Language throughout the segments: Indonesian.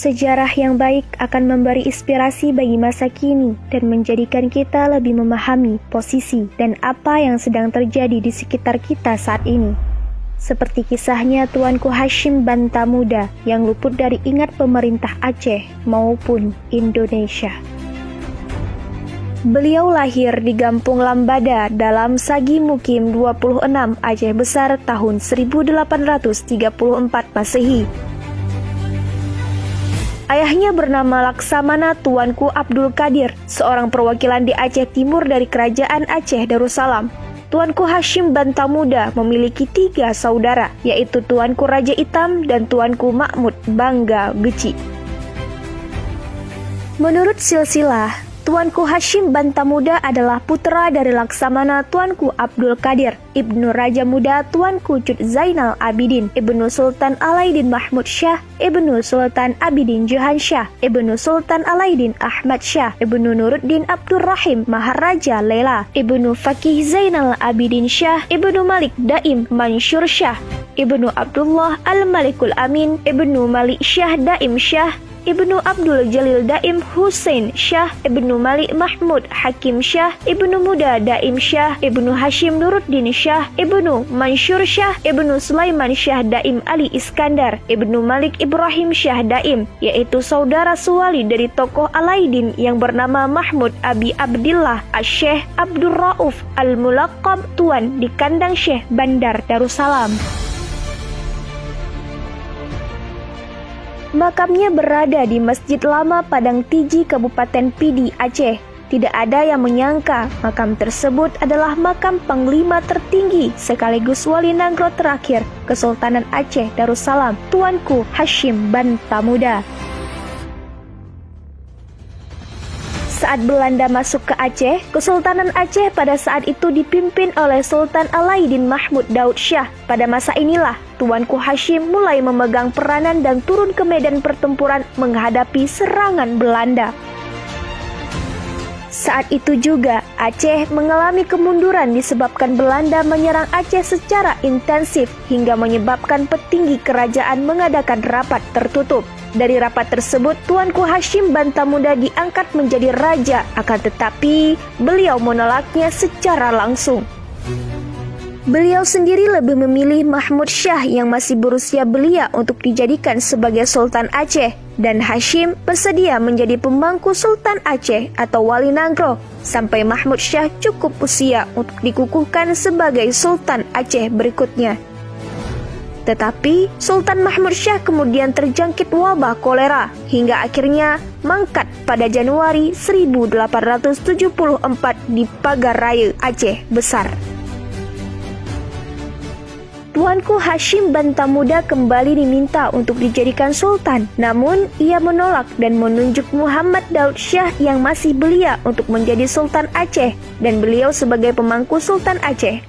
Sejarah yang baik akan memberi inspirasi bagi masa kini dan menjadikan kita lebih memahami posisi dan apa yang sedang terjadi di sekitar kita saat ini. Seperti kisahnya Tuanku Hashim Bantamuda yang luput dari ingat pemerintah Aceh maupun Indonesia. Beliau lahir di Gampung Lambada dalam Sagi Mukim 26 Aceh Besar tahun 1834 Masehi. Ayahnya bernama Laksamana Tuanku Abdul Qadir, seorang perwakilan di Aceh Timur dari Kerajaan Aceh Darussalam. Tuanku Hashim Bantamuda memiliki 3 saudara, yaitu Tuanku Raja Hitam dan Tuanku Mahmud Bangga Beci. Menurut silsilah, Tuanku Hashim Bantamuda adalah putra dari Laksamana Tuanku Abdul Qadir, Ibnu Raja Muda Tuanku Cut Zainal Abidin, Ibnu Sultan Alaidin Mahmud Shah, Ibnu Sultan Abidin Johan Shah, Ibnu Sultan Alaidin Ahmad Shah, Ibnu Nuruddin Abdul Rahim Maharaja Lela, Ibnu Fakih Zainal Abidin Shah, Ibnu Malik Daim Mansur Shah, Ibnu Abdullah Al-Malikul Amin, Ibnu Malik Shah Daim Shah, Ibnu Abdul Jalil Daim Hussein Shah, Ibnu Malik Mahmud Hakim Shah, Ibnu Muda Daim Shah, Ibnu Hashim Nuruddin Shah, Ibnu Mansur Shah, Ibnu Sulaiman Shah Daim Ali Iskandar, Ibnu Malik Ibrahim Shah Daim, yaitu saudara suwali dari tokoh Alaidin yang bernama Mahmud Abi Abdillah Asy-Syeikh Abdul Rauf Al-Mulaqab Tuan di Kandang Syekh Bandar Darussalam. Makamnya berada di Masjid Lama Padang Tiji, Kabupaten Pidi, Aceh. Tidak ada yang menyangka makam tersebut adalah makam panglima tertinggi sekaligus wali Nagro terakhir Kesultanan Aceh Darussalam, Tuanku Hashim Bantamuda. Saat Belanda masuk ke Aceh, Kesultanan Aceh pada saat itu dipimpin oleh Sultan Alaidin Mahmud Daud Shah. Pada masa inilah, Tuanku Hashim mulai memegang peranan dan turun ke medan pertempuran menghadapi serangan Belanda. Saat itu juga, Aceh mengalami kemunduran disebabkan Belanda menyerang Aceh secara intensif hingga menyebabkan petinggi kerajaan mengadakan rapat tertutup. Dari rapat tersebut, Tuanku Hashim Bantamuda diangkat menjadi raja, akan tetapi beliau menolaknya secara langsung. Beliau sendiri lebih memilih Mahmud Shah yang masih berusia belia untuk dijadikan sebagai Sultan Aceh, dan Hashim bersedia menjadi pemangku Sultan Aceh atau Wali Nagro sampai Mahmud Shah cukup usia untuk dikukuhkan sebagai Sultan Aceh berikutnya. Tetapi Sultan Mahmud Shah kemudian terjangkit wabah kolera hingga akhirnya mangkat pada Januari 1874 di Pagar Raya, Aceh Besar. Tuanku Hashim Bantamuda kembali diminta untuk dijadikan sultan, namun ia menolak dan menunjuk Muhammad Daud Shah yang masih belia untuk menjadi Sultan Aceh dan beliau sebagai pemangku Sultan Aceh.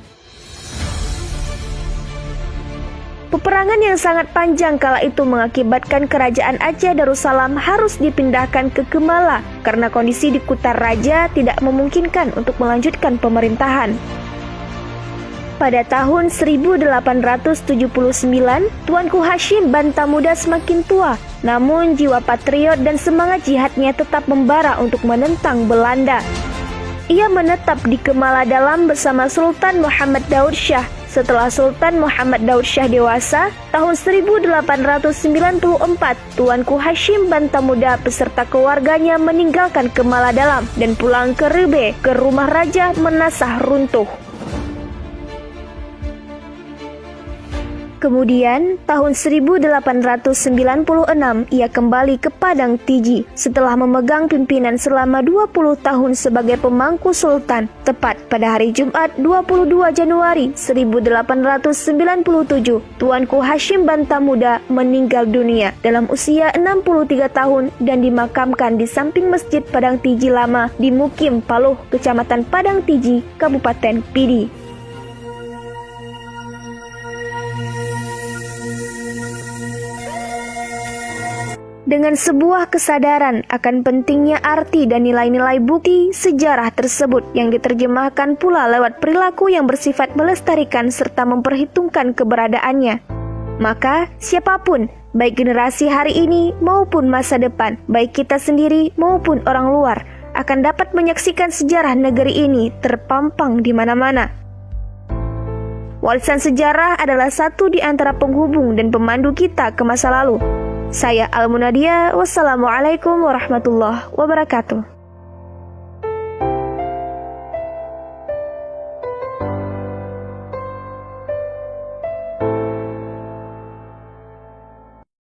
Peperangan yang sangat panjang kala itu mengakibatkan kerajaan Aceh Darussalam harus dipindahkan ke Kemala karena kondisi di Kutar Raja tidak memungkinkan untuk melanjutkan pemerintahan. Pada tahun 1879, Tuanku Hashim Bantamuda semakin tua, namun jiwa patriot dan semangat jihadnya tetap membara untuk menentang Belanda. Ia menetap di Kemala Dalam bersama Sultan Muhammad Daud Shah. Setelah Sultan Muhammad Daud Shah dewasa, tahun 1894, Tuanku Hashim Bantamuda beserta keluarganya meninggalkan Kemala Dalam dan pulang ke Rebe, ke rumah Raja Menasah runtuh. Kemudian, tahun 1896, ia kembali ke Padang Tiji setelah memegang pimpinan selama 20 tahun sebagai pemangku sultan. Tepat pada hari Jumat 22 Januari 1897, Tuanku Hashim Bantamuda meninggal dunia dalam usia 63 tahun dan dimakamkan di samping Masjid Padang Tiji Lama di Mukim Paloh, Kecamatan Padang Tiji, Kabupaten Pidi. Dengan sebuah kesadaran akan pentingnya arti dan nilai-nilai bukti sejarah tersebut yang diterjemahkan pula lewat perilaku yang bersifat melestarikan serta memperhitungkan keberadaannya, maka siapapun, baik generasi hari ini maupun masa depan, baik kita sendiri maupun orang luar, akan dapat menyaksikan sejarah negeri ini terpampang di mana-mana. Warisan sejarah adalah satu di antara penghubung dan pemandu kita ke masa lalu. Saya Al-Munadia, wassalamualaikum warahmatullahi wabarakatuh.